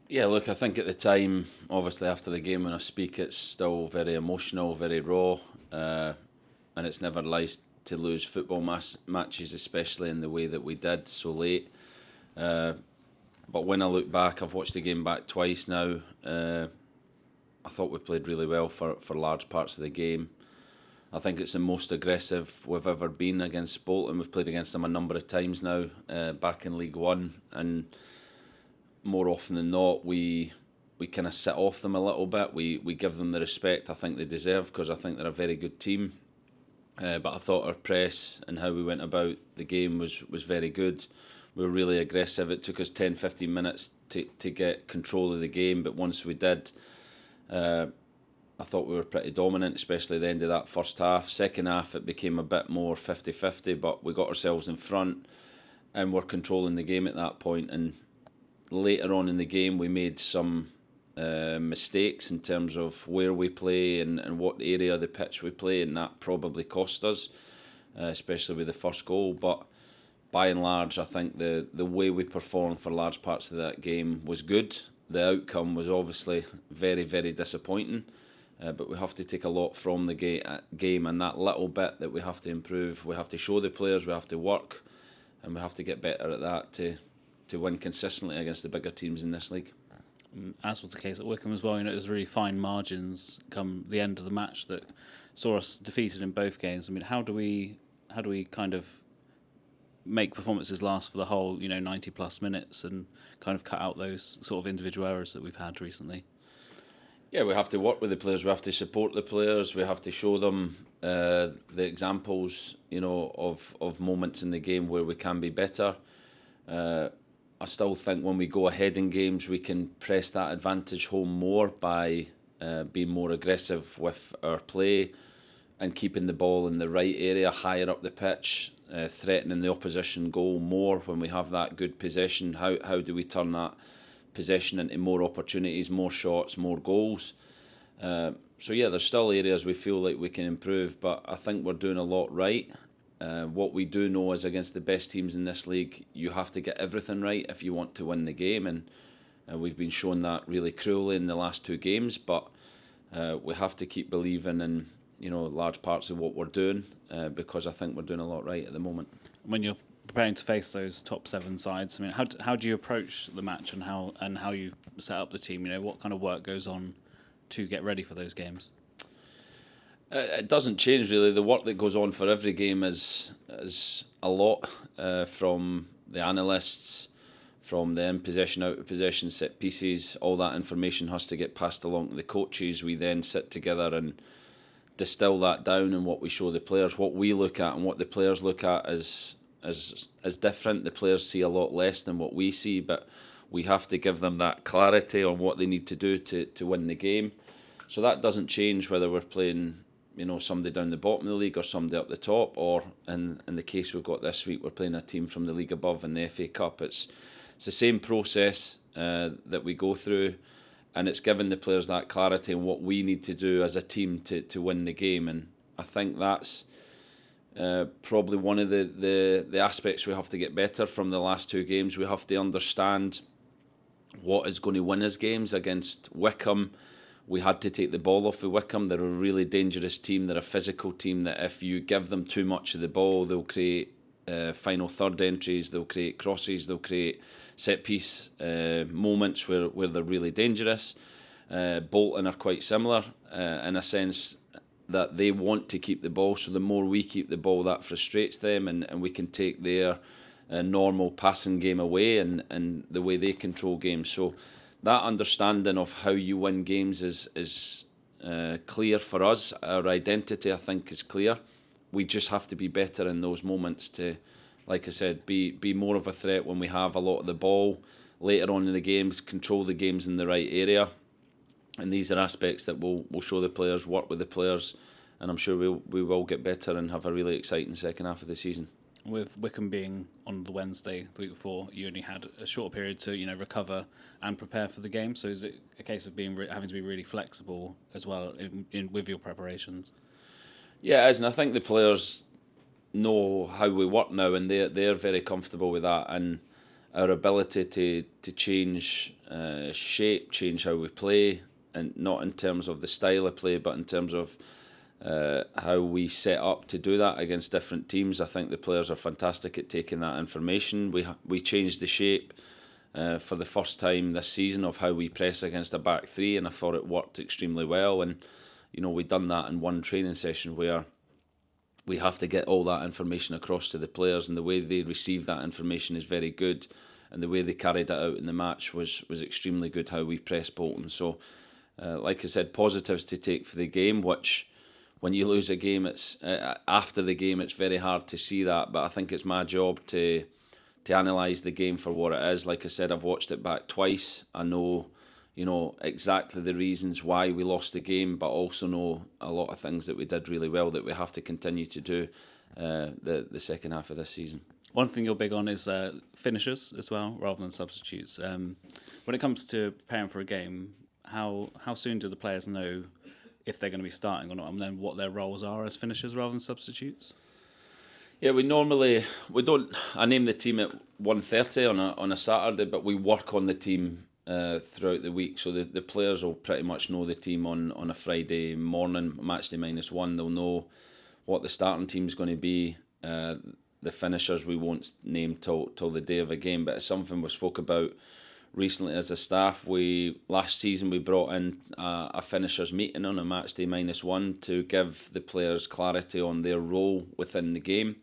Yeah, look, I think at the time, obviously after the game when I speak, it's still very emotional, very raw, and it's never nice to lose football matches, especially in the way that we did so late. Uh, but when I look back, I've watched the game back twice now. I thought we played really well for large parts of the game. I think it's the most aggressive we've ever been against Bolton. We've played against them a number of times now, back in League One, and more often than not, we kind of sit off them a little bit. We give them the respect I think they deserve because I think they're a very good team. But I thought our press and how we went about the game was very good. We were really aggressive. It took us 10-15 minutes to get control of the game, but once we did, I thought we were pretty dominant, especially at the end of that first half. Second half, it became a bit more 50-50, but we got ourselves in front and were controlling the game at that point. And later on in the game, we made some mistakes in terms of where we play and what area of the pitch we play, and that probably cost us, especially with the first goal. But by and large, I think the way we performed for large parts of that game was good. The outcome was obviously very, very disappointing, but we have to take a lot from the game, and that little bit that we have to improve, we have to show the players, we have to work, and we have to get better at that to win consistently against the bigger teams in this league. As was the case at Wycombe as well, it was really fine margins come the end of the match that saw us defeated in both games. I mean, how do we kind of make performances last for the whole 90 plus minutes and kind of cut out those sort of individual errors that we've had recently? Yeah, we have to work with the players. We have to support the players. We have to show them the examples, of moments in the game where we can be better. I still think when we go ahead in games, we can press that advantage home more by being more aggressive with our play and keeping the ball in the right area, higher up the pitch, threatening the opposition goal more when we have that good possession. How do we turn that possession into more opportunities, more shots, more goals? So yeah, there's still areas we feel like we can improve, but I think we're doing a lot right. What we do know is against the best teams in this league, you have to get everything right if you want to win the game, and we've been shown that really cruelly in the last two games. But we have to keep believing in large parts of what we're doing, because I think we're doing a lot right at the moment. When you're preparing to face those top seven sides, I mean, how do you approach the match and how you set up the team? What kind of work goes on to get ready for those games? It doesn't change really. The work that goes on for every game is a lot, from the analysts, from the in possession, out of possession, set pieces. All that information has to get passed along to the coaches. We then sit together and distill that down, and what we show the players, what we look at, and what the players look at is different. The players see a lot less than what we see, but we have to give them that clarity on what they need to do to win the game. So that doesn't change whether we're playing somebody down the bottom of the league or somebody up the top, or in the case we've got this week, we're playing a team from the league above in the FA Cup. It's the same process that we go through, and it's giving the players that clarity on what we need to do as a team to win the game. And I think that's probably one of the aspects we have to get better from the last two games. We have to understand what is going to win us games. Against Wycombe, we had to take the ball off of Wycombe. They're a really dangerous team. They're a physical team that if you give them too much of the ball, they'll create final third entries, they'll create crosses, they'll create set-piece moments where they're really dangerous. Bolton are quite similar in a sense that they want to keep the ball, so the more we keep the ball, that frustrates them, and we can take their normal passing game away and the way they control games. So that understanding of how you win games is clear for us. Our identity, I think, is clear. We just have to be better in those moments to, like I said, be more of a threat when we have a lot of the ball later on in the games, control the games in the right area. And these are aspects that we'll show the players, work with the players, and I'm sure we will get better and have a really exciting second half of the season. With Wycombe being on the Wednesday the week before, you only had a short period to recover and prepare for the game. So is it a case of having to be really flexible as well with your preparations? Yeah, it is, and I think the players know how we work now, and they're very comfortable with that. And our ability to change shape, change how we play, and not in terms of the style of play, but in terms of how we set up to do that against different teams. I think the players are fantastic at taking that information. We changed the shape for the first time this season of how we press against a back three, and I thought it worked extremely well. And we've done that in one training session where we have to get all that information across to the players, and the way they receive that information is very good, and the way they carried it out in the match was extremely good, how we pressed Bolton. So like I said, positives to take for the game, which when you lose a game, it's after the game it's very hard to see that, but I think it's my job to analyse the game for what it is. Like I said, I've watched it back twice. I know exactly the reasons why we lost the game, but also know a lot of things that we did really well that we have to continue to do the second half of this season. One thing you're big on is finishers as well, rather than substitutes. When it comes to preparing for a game, how soon do the players know if they're going to be starting or not, and then what their roles are as finishers rather than substitutes? Yeah, we don't. I name the team at 1:30 on a Saturday, but we work on the team throughout the week. So the players will pretty much know the team on a Friday morning, matchday -1. They'll know what the starting team's going to be. The finishers we won't name till the day of a game, but it's something we spoke about recently as a staff. Last season we brought in a finishers meeting on a matchday -1 to give the players clarity on their role within the game,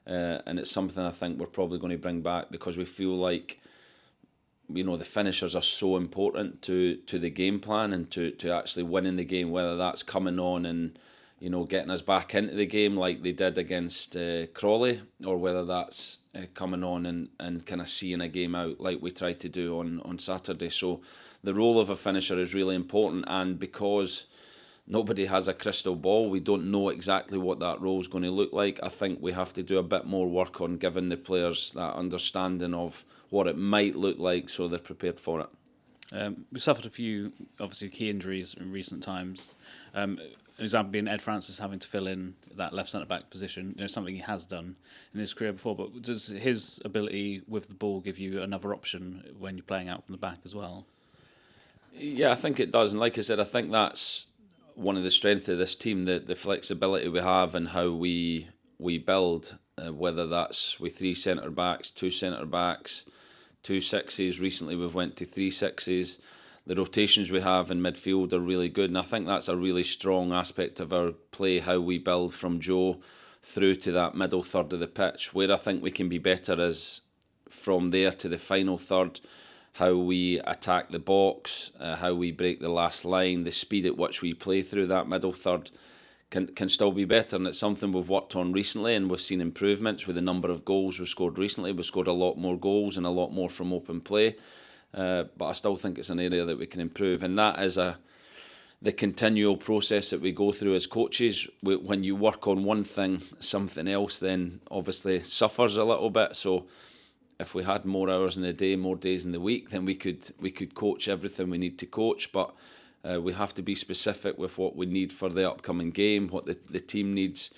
and it's something I think we're probably going to bring back, because we feel like the finishers are so important to the game plan and to actually winning the game, whether that's coming on and getting us back into the game like they did against Crawley, or whether that's coming on and kind of seeing a game out like we tried to do on Saturday. So the role of a finisher is really important, and because nobody has a crystal ball, we don't know exactly what that role is going to look like. I think we have to do a bit more work on giving the players that understanding of what it might look like so they're prepared for it. We've suffered a few, obviously, key injuries in recent times. An example being Ed Francis having to fill in that left centre-back position, something he has done in his career before. But does his ability with the ball give you another option when you're playing out from the back as well? Yeah, I think it does. And like I said, I think that's one of the strengths of this team, the flexibility we have and how we build, whether that's with 3 centre-backs, 2 centre-backs, 2 sixes. Recently we've went to 3 sixes. The rotations we have in midfield are really good, and I think that's a really strong aspect of our play, how we build from Joe through to that middle third of the pitch. Where I think we can be better is from there to the final third, how we attack the box, how we break the last line, the speed at which we play through that middle third can still be better, and it's something we've worked on recently, and we've seen improvements with the number of goals we've scored recently. We've scored a lot more goals and a lot more from open play. But I still think it's an area that we can improve, and that is the continual process that we go through as coaches. When you work on one thing, something else then obviously suffers a little bit. So if we had more hours in the day, more days in the week, then we could coach everything we need to coach. But we have to be specific with what we need for the upcoming game, what the team needs.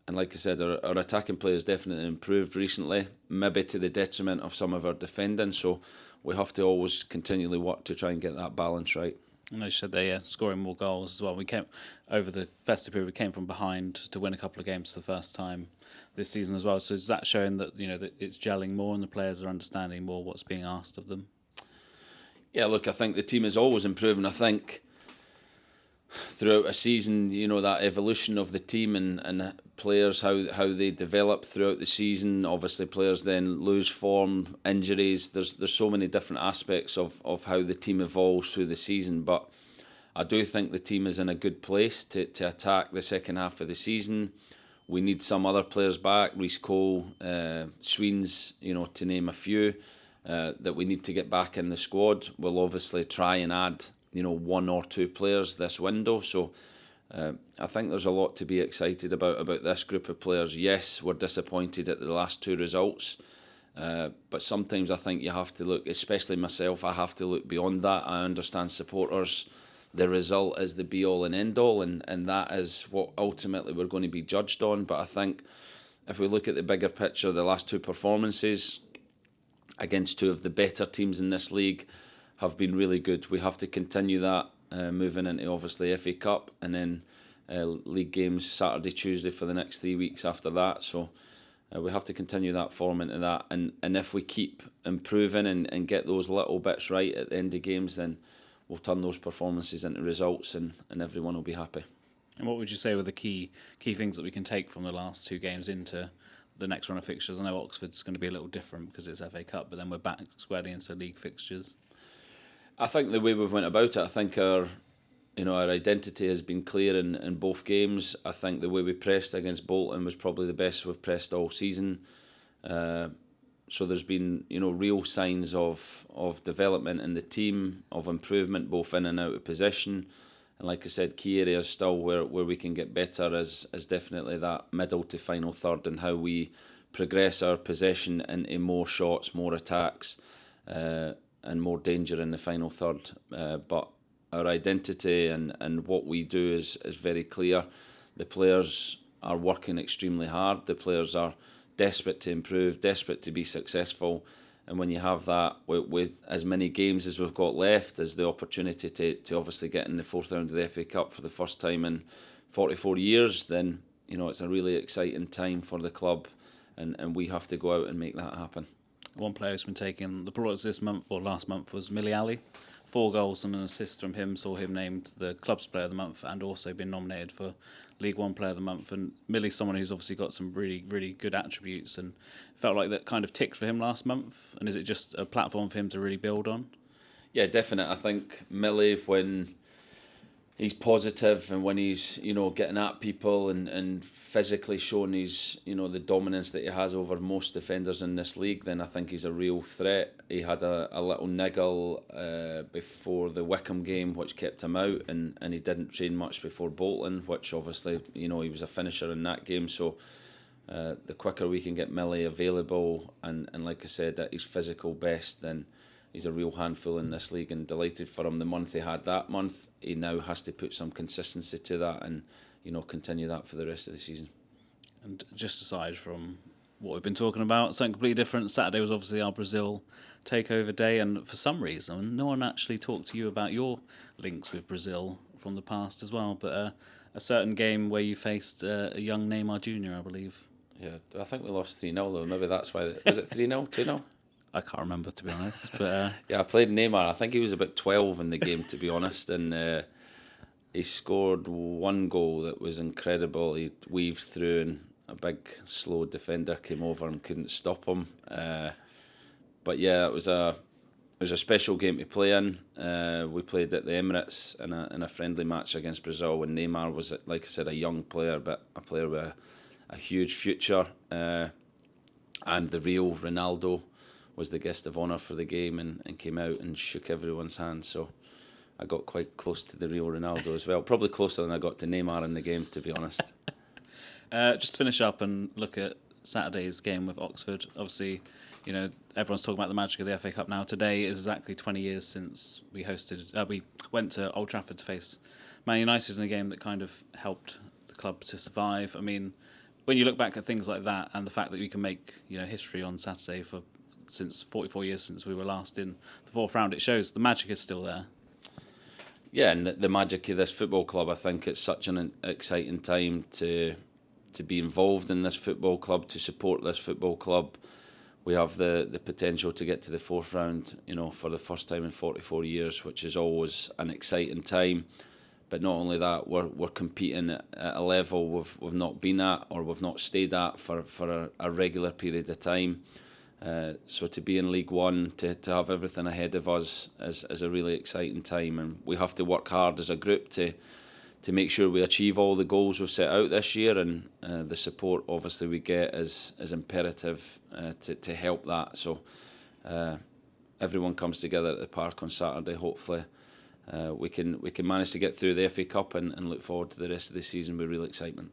And like I said, our attacking play has definitely improved recently, maybe to the detriment of some of our defending. So we have to always continually work to try and get that balance right. And as you said there, scoring more goals as well. We came over the festive period. We came from behind to win a couple of games for the first time this season as well. So is that showing that that it's gelling more and the players are understanding more what's being asked of them? Yeah, look, I think the team is always improving. I think throughout a season, that evolution of the team and players, how they develop throughout the season. Obviously, players then lose form, injuries. There's so many different aspects of how the team evolves through the season. But I do think the team is in a good place to attack the second half of the season. We need some other players back, Reece Cole, Sweens, to name a few, that we need to get back in the squad. We'll obviously try and add 1 or 2 players this window. So I think there's a lot to be excited about this group of players. Yes, we're disappointed at the last 2 results, but sometimes I think you have to look, especially myself, I have to look beyond that. I understand supporters, the result is the be-all and end-all, and that is what ultimately we're going to be judged on. But I think if we look at the bigger picture, the last 2 performances, against two of the better teams in this league have been really good. We have to continue that moving into obviously FA Cup, and then league games Saturday, Tuesday for the next 3 weeks after that. So we have to continue that form into that, and if we keep improving and get those little bits right at the end of games, then we'll turn those performances into results, and everyone will be happy. And what would you say were the key things that we can take from the last 2 games into the next run of fixtures? I know Oxford's going to be a little different because it's FA Cup, but then we're back squarely into league fixtures. I think the way we've went about it, I think our identity has been clear in both games. I think the way we pressed against Bolton was probably the best we've pressed all season. So there's been real signs of development in the team, of improvement both in and out of possession. And like I said, key areas still where we can get better is definitely that middle to final third, and how we progress our possession into more shots, more attacks, and more danger in the final third. But our identity and what we do is very clear. The players are working extremely hard. The players are desperate to improve, desperate to be successful. And when you have that with as many games as we've got left, as the opportunity to obviously get in the 4th round of the FA Cup for the first time in 44 years, then it's a really exciting time for the club, and we have to go out and make that happen. One player who's been taking the plaudits this month, or last month, was Millie Ali. 4 goals and an assist from him saw him named the club's player of the month, and also been nominated for League One player of the month. And Millie's someone who's obviously got some really, really good attributes, and felt like that kind of ticked for him last month. And is it just a platform for him to really build on? Yeah, definitely. I think Millie, when he's positive and when he's getting at people and physically showing his the dominance that he has over most defenders in this league, then I think he's a real threat. He had a little niggle before the Wickham game which kept him out, and he didn't train much before Bolton, which obviously he was a finisher in that game. So the quicker we can get Millie available and like I said at his physical best, then he's a real handful in this league, and delighted for him. The month he had that month, he now has to put some consistency to that and continue that for the rest of the season. And just aside from what we've been talking about, something completely different. Saturday was obviously our Brazil takeover day, and for some reason no one actually talked to you about your links with Brazil from the past as well, but a certain game where you faced a young Neymar Jr., I believe. Yeah, I think we lost 3-0 though. Maybe that's why. Was it 3-0, 2-0? I can't remember, to be honest. But yeah, I played Neymar. I think he was about 12 in the game, to be honest, and he scored 1 goal that was incredible. He weaved through, and a big, slow defender came over and couldn't stop him. But yeah, it was a special game to play in. We played at the Emirates in a friendly match against Brazil, when Neymar was, like I said, a young player, but a player with a huge future. And the real Ronaldo was the guest of honour for the game, and came out and shook everyone's hand. So I got quite close to the real Ronaldo as well. Probably closer than I got to Neymar in the game, to be honest. Just to finish up and look at Saturday's game with Oxford. Obviously, everyone's talking about the magic of the FA Cup now. Today is exactly 20 years since we went to Old Trafford to face Man United in a game that kind of helped the club to survive. I mean, when you look back at things like that, and the fact that we can make history on Saturday since 44 years since we were last in the 4th round, it shows the magic is still there. Yeah, and the magic of this football club, I think it's such an exciting time to be involved in this football club, to support this football club. We have the potential to get to the 4th round, for the first time in 44 years, which is always an exciting time. But not only that, we're competing at a level we've not been at, or we've not stayed at for a regular period of time. So to be in League One, to have everything ahead of us is a really exciting time, and we have to work hard as a group to make sure we achieve all the goals we've set out this year, and the support obviously we get is imperative to help that. So everyone comes together at the park on Saturday. Hopefully we can manage to get through the FA Cup and look forward to the rest of the season with real excitement.